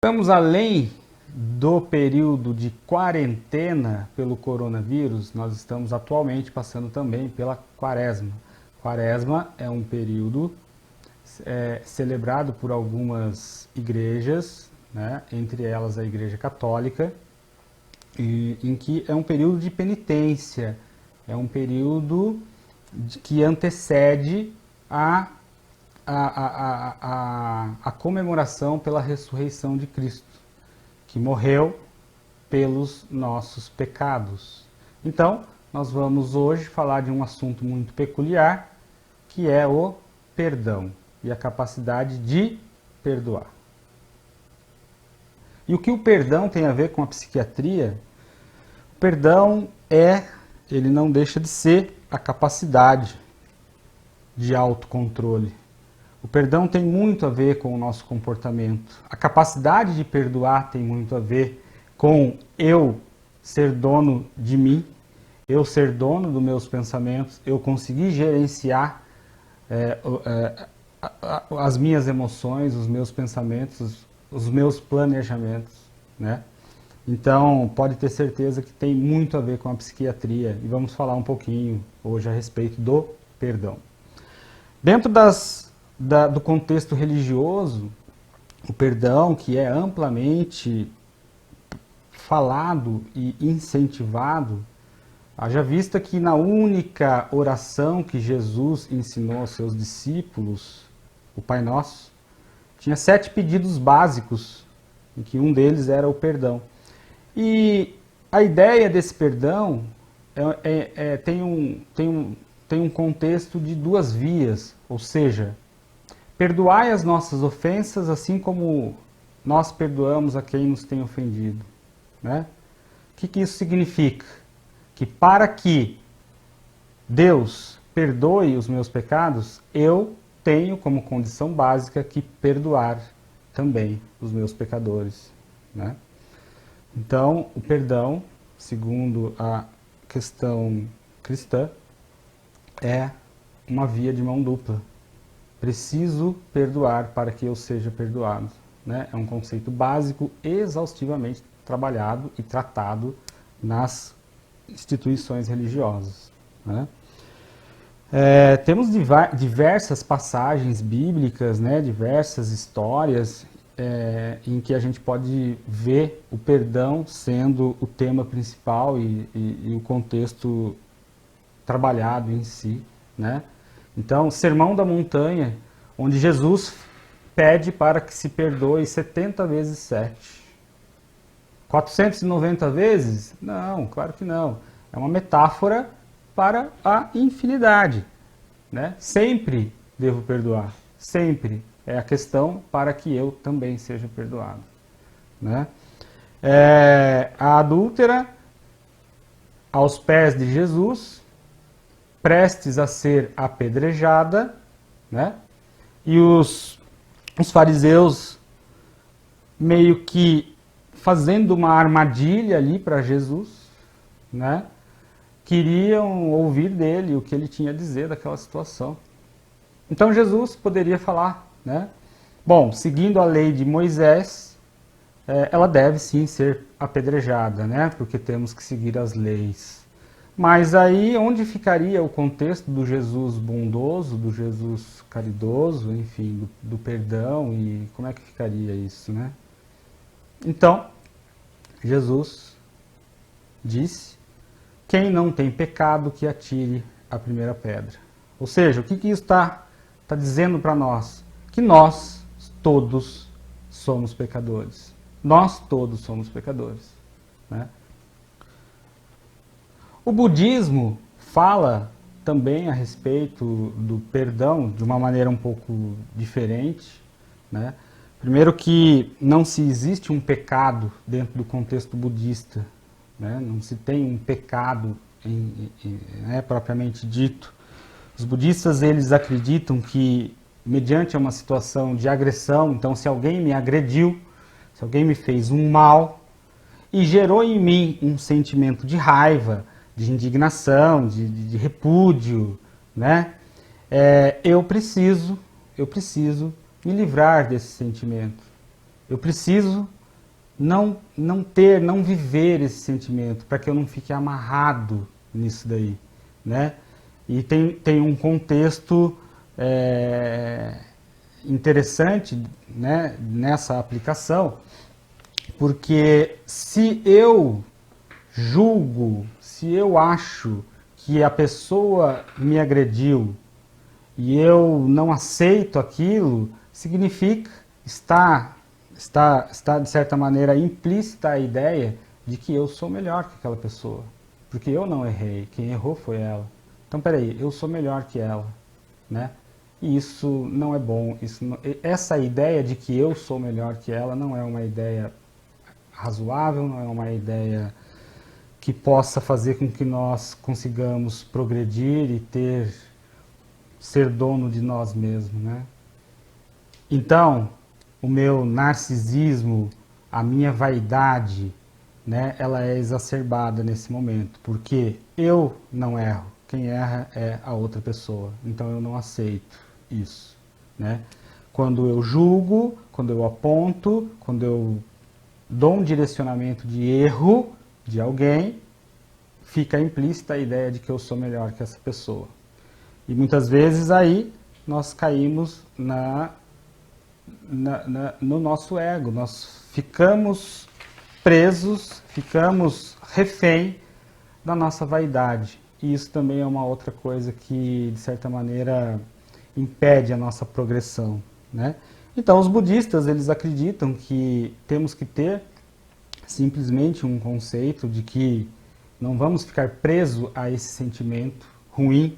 Estamos além do período de quarentena pelo coronavírus, nós estamos atualmente passando também pela Quaresma. Quaresma é um período celebrado por algumas igrejas, né, entre elas a Igreja Católica, em que é um período de penitência, é um período que antecede a comemoração pela ressurreição de Cristo, que morreu pelos nossos pecados. Então, nós vamos hoje falar de um assunto muito peculiar, que é o perdão e a capacidade de perdoar. E o que o perdão tem a ver com a psiquiatria? O perdão ele não deixa de ser a capacidade de autocontrole. O perdão tem muito a ver com o nosso comportamento. A capacidade de perdoar tem muito a ver com eu ser dono de mim, eu ser dono dos meus pensamentos, eu conseguir gerenciar as minhas emoções, os meus pensamentos, os meus planejamentos, né? Então, pode ter certeza que tem muito a ver com a psiquiatria e vamos falar um pouquinho hoje a respeito do perdão. Dentro do contexto religioso, o perdão, que é amplamente falado e incentivado, haja vista que na única oração que Jesus ensinou aos seus discípulos, o Pai Nosso, tinha 7 pedidos básicos, em que um deles era o perdão. E a ideia desse perdão tem um contexto de 2 vias, ou seja, perdoai as nossas ofensas assim como nós perdoamos a quem nos tem ofendido. Né? O que isso significa? Que para que Deus perdoe os meus pecados, eu tenho como condição básica que perdoar também os meus pecadores. Né? Então, o perdão, segundo a questão cristã, é uma via de mão dupla. Preciso perdoar para que eu seja perdoado. Né? É um conceito básico, exaustivamente trabalhado e tratado nas instituições religiosas. Né? Temos diversas passagens bíblicas, né? Diversas histórias em que a gente pode ver o perdão sendo o tema principal e o contexto trabalhado em si. Né? Então, Sermão da Montanha, onde Jesus pede para que se perdoe 70 vezes 7. 490 vezes? Não, claro que não. É uma metáfora para a infinidade. Né? Sempre devo perdoar. Sempre. É a questão para que eu também seja perdoado. Né? A adúltera, aos pés de Jesus, prestes a ser apedrejada, né? E os fariseus meio que fazendo uma armadilha ali para Jesus, né? Queriam ouvir dele o que ele tinha a dizer daquela situação. Então Jesus poderia falar, né? Bom, seguindo a lei de Moisés, ela deve sim ser apedrejada, né? Porque temos que seguir as leis. Mas aí onde ficaria o contexto do Jesus bondoso, do Jesus caridoso, enfim, do perdão, e como é que ficaria isso, né? Então, Jesus disse: quem não tem pecado, que atire a primeira pedra. Ou seja, o que isso está dizendo para nós? Que nós todos somos pecadores. Nós todos somos pecadores. Né? O budismo fala também a respeito do perdão de uma maneira um pouco diferente. Né? Primeiro que não se existe um pecado dentro do contexto budista. Né? Não se tem um pecado propriamente dito. Os budistas eles acreditam que mediante uma situação de agressão, então se alguém me agrediu, se alguém me fez um mal e gerou em mim um sentimento de raiva, de indignação, de repúdio, né? Eu preciso me livrar desse sentimento. Eu preciso não viver esse sentimento, para que eu não fique amarrado nisso daí, né? E tem um contexto interessante, né, nessa aplicação, porque se eu julgo, se eu acho que a pessoa me agrediu e eu não aceito aquilo, significa, está de certa maneira implícita a ideia de que eu sou melhor que aquela pessoa. Porque eu não errei, quem errou foi ela. Então, peraí, eu sou melhor que ela, né? E isso não é bom. Essa ideia de que eu sou melhor que ela não é uma ideia razoável, não é uma ideia que possa fazer com que nós consigamos progredir e ser dono de nós mesmos, né? Então, o meu narcisismo, a minha vaidade, né, ela é exacerbada nesse momento, porque eu não erro, quem erra é a outra pessoa, então eu não aceito isso, né? Quando eu julgo, quando eu aponto, quando eu dou um direcionamento de erro de alguém, fica implícita a ideia de que eu sou melhor que essa pessoa. E muitas vezes aí nós caímos no nosso ego, nós ficamos presos, ficamos refém da nossa vaidade. E isso também é uma outra coisa que, de certa maneira, impede a nossa progressão, né? Então, os budistas, eles acreditam que temos que ter simplesmente um conceito de que não vamos ficar presos a esse sentimento ruim,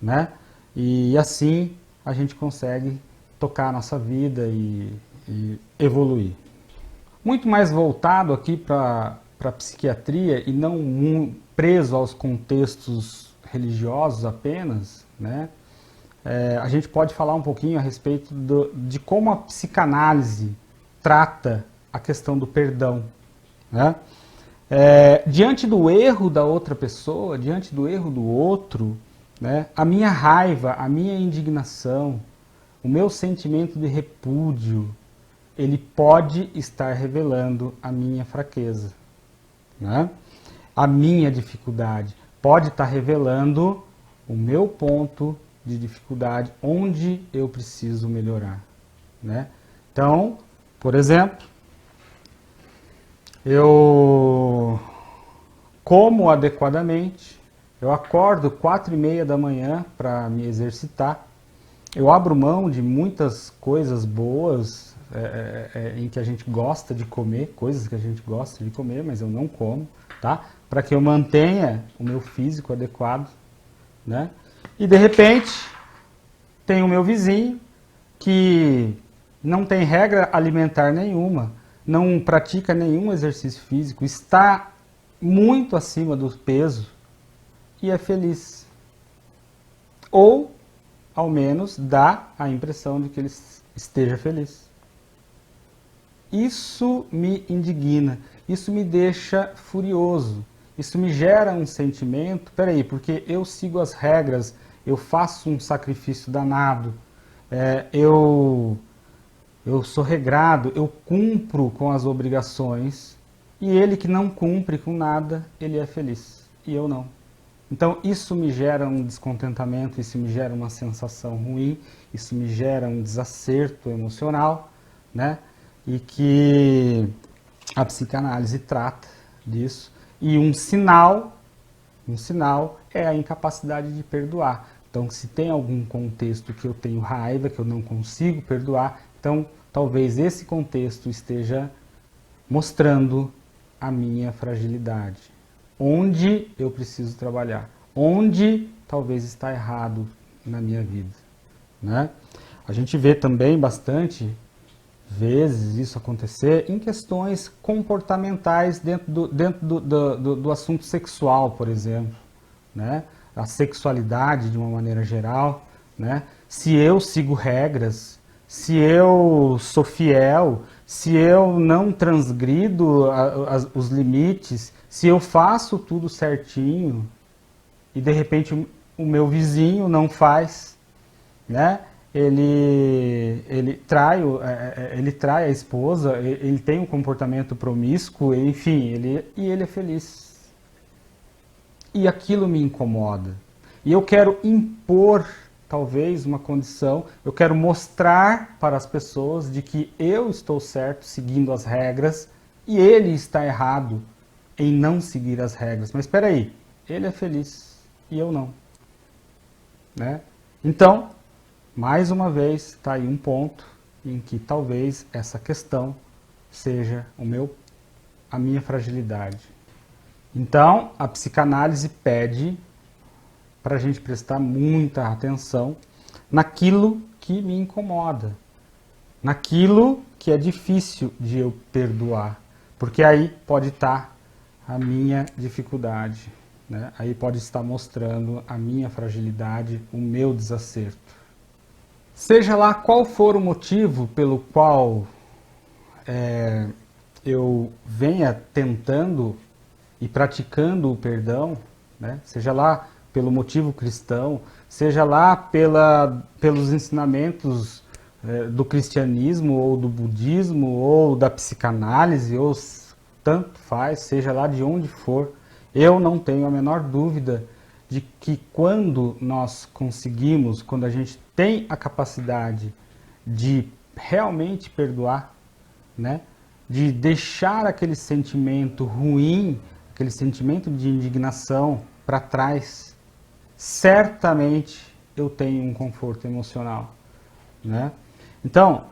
né? E assim a gente consegue tocar a nossa vida e evoluir. Muito mais voltado aqui para a psiquiatria e não preso aos contextos religiosos apenas, né? A gente pode falar um pouquinho a respeito de como a psicanálise trata a questão do perdão, né? Diante do erro da outra pessoa, diante do erro do outro, né, a minha raiva, a minha indignação, o meu sentimento de repúdio, ele pode estar revelando a minha fraqueza, né? A minha dificuldade. Pode estar revelando o meu ponto de dificuldade, onde eu preciso melhorar, né? Então, por exemplo, eu como adequadamente, eu acordo 4:30 da manhã para me exercitar, eu abro mão de muitas coisas boas em que a gente gosta de comer, coisas que a gente gosta de comer, mas eu não como, tá? Para que eu mantenha o meu físico adequado, né? E de repente tem o meu vizinho que não tem regra alimentar nenhuma, não pratica nenhum exercício físico, está muito acima do peso e é feliz. Ou, ao menos, dá a impressão de que ele esteja feliz. Isso me indigna, isso me deixa furioso, isso me gera um sentimento, peraí, porque eu sigo as regras, eu faço um sacrifício danado, eu sou regrado, eu cumpro com as obrigações, e ele que não cumpre com nada, ele é feliz, e eu não. Então isso me gera um descontentamento, isso me gera uma sensação ruim, isso me gera um desacerto emocional, né? E que a psicanálise trata disso. E um sinal é a incapacidade de perdoar. Então, se tem algum contexto que eu tenho raiva, que eu não consigo perdoar, então talvez esse contexto esteja mostrando a minha fragilidade. Onde eu preciso trabalhar? Onde talvez está errado na minha vida, né? A gente vê também bastante vezes isso acontecer em questões comportamentais dentro do assunto sexual, por exemplo, né? A sexualidade de uma maneira geral, né? Se eu sigo regras, se eu sou fiel, se eu não transgrido os limites, se eu faço tudo certinho e de repente o meu vizinho não faz, né? ele trai a esposa, ele tem um comportamento promíscuo, enfim, ele é feliz. E aquilo me incomoda. E eu quero impor, talvez, uma condição, eu quero mostrar para as pessoas de que eu estou certo seguindo as regras e ele está errado em não seguir as regras. Mas espera aí, ele é feliz e eu não. Né? Então, mais uma vez, está aí um ponto em que talvez essa questão seja a minha fragilidade. Então, a psicanálise pede para a gente prestar muita atenção naquilo que me incomoda, naquilo que é difícil de eu perdoar, porque aí pode estar a minha dificuldade, né? Aí pode estar mostrando a minha fragilidade, o meu desacerto. Seja lá qual for o motivo pelo qual eu venha tentando e praticando o perdão, né? Seja lá pelo motivo cristão, seja lá pelos ensinamentos do cristianismo ou do budismo ou da psicanálise, ou tanto faz, seja lá de onde for, eu não tenho a menor dúvida de que quando nós conseguimos, quando a gente tem a capacidade de realmente perdoar, né, de deixar aquele sentimento ruim, aquele sentimento de indignação para trás, certamente eu tenho um conforto emocional, né? Então,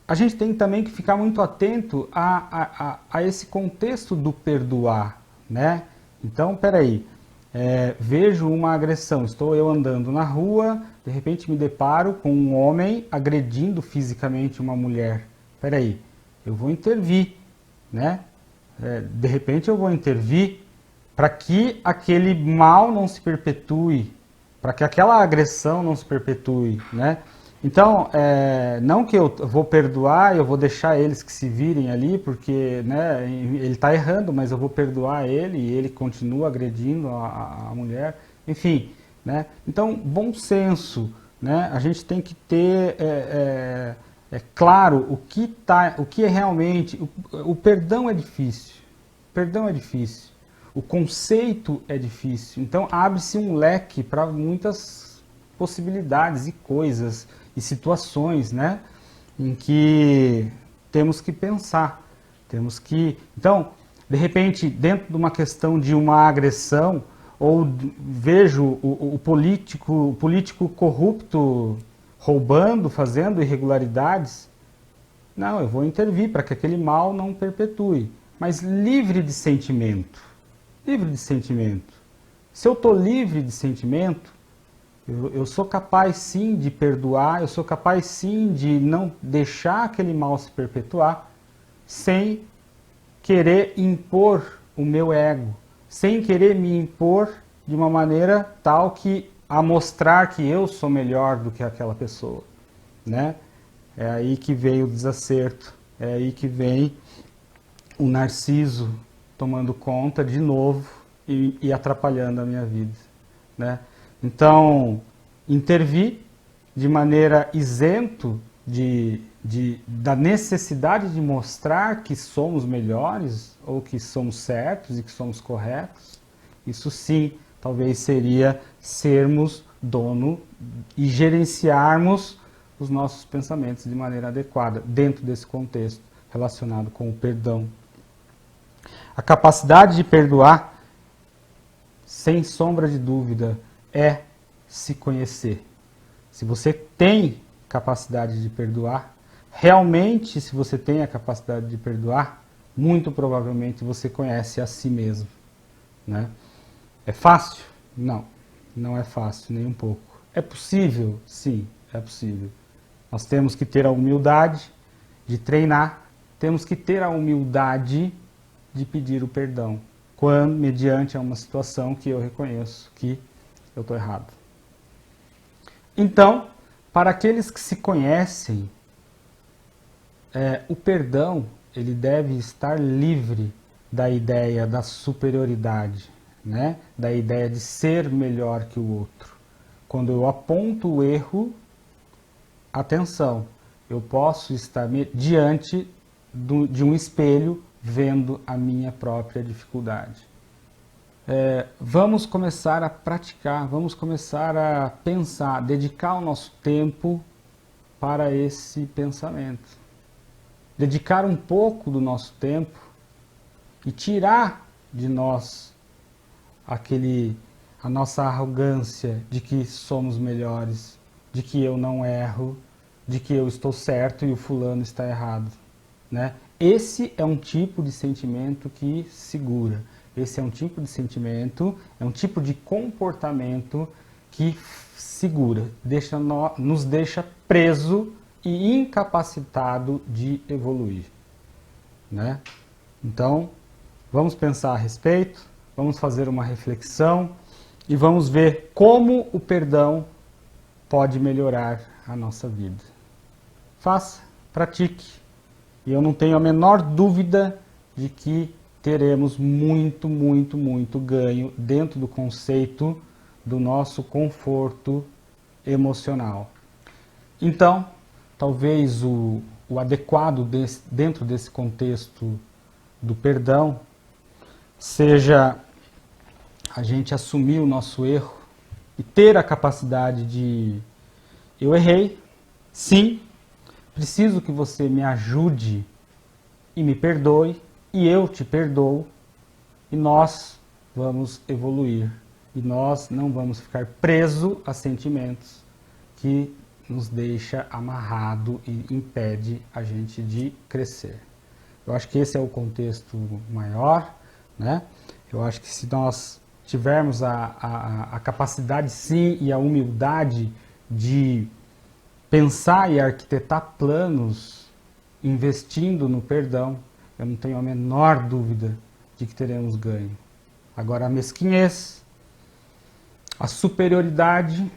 a gente tem também que ficar muito atento a esse contexto do perdoar, né? Então, peraí, vejo uma agressão, estou eu andando na rua, de repente me deparo com um homem agredindo fisicamente uma mulher. Peraí, eu vou intervir, né? De repente eu vou intervir para que aquele mal não se perpetue, para que aquela agressão não se perpetue, né? Então, não que eu vou perdoar, eu vou deixar eles que se virem ali, porque, né, ele está errando, mas eu vou perdoar ele e ele continua agredindo a mulher, enfim, né? Então, bom senso, né? A gente tem que ter claro o que é realmente. O perdão é difícil. O perdão é difícil. O conceito é difícil. Então, abre-se um leque para muitas possibilidades e coisas e situações, né, em que temos que pensar, então, de repente, dentro de uma questão de uma agressão, ou vejo o político corrupto roubando, fazendo irregularidades, não, eu vou intervir para que aquele mal não perpetue, mas livre de sentimento, Se eu estou livre de sentimento, eu sou capaz sim de perdoar, eu sou capaz sim de não deixar aquele mal se perpetuar, sem querer impor o meu ego, sem querer me impor de uma maneira tal que a mostrar que eu sou melhor do que aquela pessoa, né? É aí que vem o desacerto, é aí que vem o narciso tomando conta de novo e atrapalhando a minha vida, né? Então, intervir de maneira isento da necessidade de mostrar que somos melhores, ou que somos certos e que somos corretos, isso sim, talvez seria sermos dono e gerenciarmos os nossos pensamentos de maneira adequada, dentro desse contexto relacionado com o perdão. A capacidade de perdoar, sem sombra de dúvida, é se conhecer. Se você tem capacidade de perdoar, realmente, se você tem a capacidade de perdoar, muito provavelmente você conhece a si mesmo, né? É fácil? Não, não é fácil, nem um pouco. É possível? Sim, é possível. Nós temos que ter a humildade de treinar, temos que ter a humildade de pedir o perdão, quando, mediante uma situação que eu reconheço que eu estou errado. Então, para aqueles que se conhecem, o perdão ele deve estar livre da ideia da superioridade, né? Da ideia de ser melhor que o outro. Quando eu aponto o erro, atenção, eu posso estar diante de um espelho vendo a minha própria dificuldade. Vamos começar a praticar, vamos começar a pensar, dedicar o nosso tempo para esse pensamento. Dedicar um pouco do nosso tempo e tirar de nós a nossa arrogância de que somos melhores, de que eu não erro, de que eu estou certo e o fulano está errado, né? Esse é um tipo de sentimento que segura. Esse é um tipo de sentimento, é um tipo de comportamento que segura, nos deixa preso e incapacitado de evoluir, né? Então, vamos pensar a respeito, vamos fazer uma reflexão e vamos ver como o perdão pode melhorar a nossa vida. Faça, pratique. E eu não tenho a menor dúvida de que teremos muito, muito, muito ganho dentro do conceito do nosso conforto emocional. Então, talvez o adequado dentro desse contexto do perdão seja a gente assumir o nosso erro e ter a capacidade de: eu errei, sim, preciso que você me ajude e me perdoe, e eu te perdoo, e nós vamos evoluir. E nós não vamos ficar presos a sentimentos que nos deixa amarrado e impede a gente de crescer. Eu acho que esse é o contexto maior, né? Eu acho que se nós tivermos a capacidade, sim, e a humildade de pensar e arquitetar planos investindo no perdão, eu não tenho a menor dúvida de que teremos ganho. Agora, a mesquinhez, a superioridade,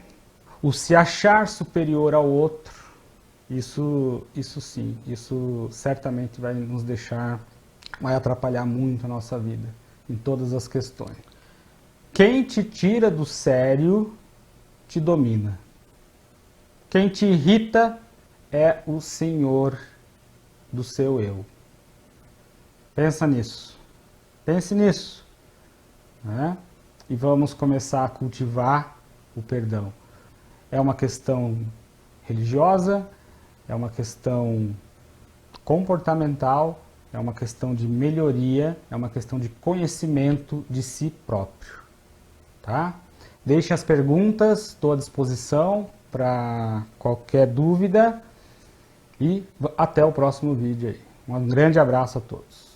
o se achar superior ao outro, isso sim, isso certamente vai nos deixar, vai atrapalhar muito a nossa vida, em todas as questões. Quem te tira do sério, te domina. Quem te irrita é o senhor do seu eu. Pensa nisso. Pense nisso, né? E vamos começar a cultivar o perdão. É uma questão religiosa, é uma questão comportamental, é uma questão de melhoria, é uma questão de conhecimento de si próprio, tá? Deixe as perguntas, estou à disposição para qualquer dúvida e até o próximo vídeo aí. Um grande abraço a todos.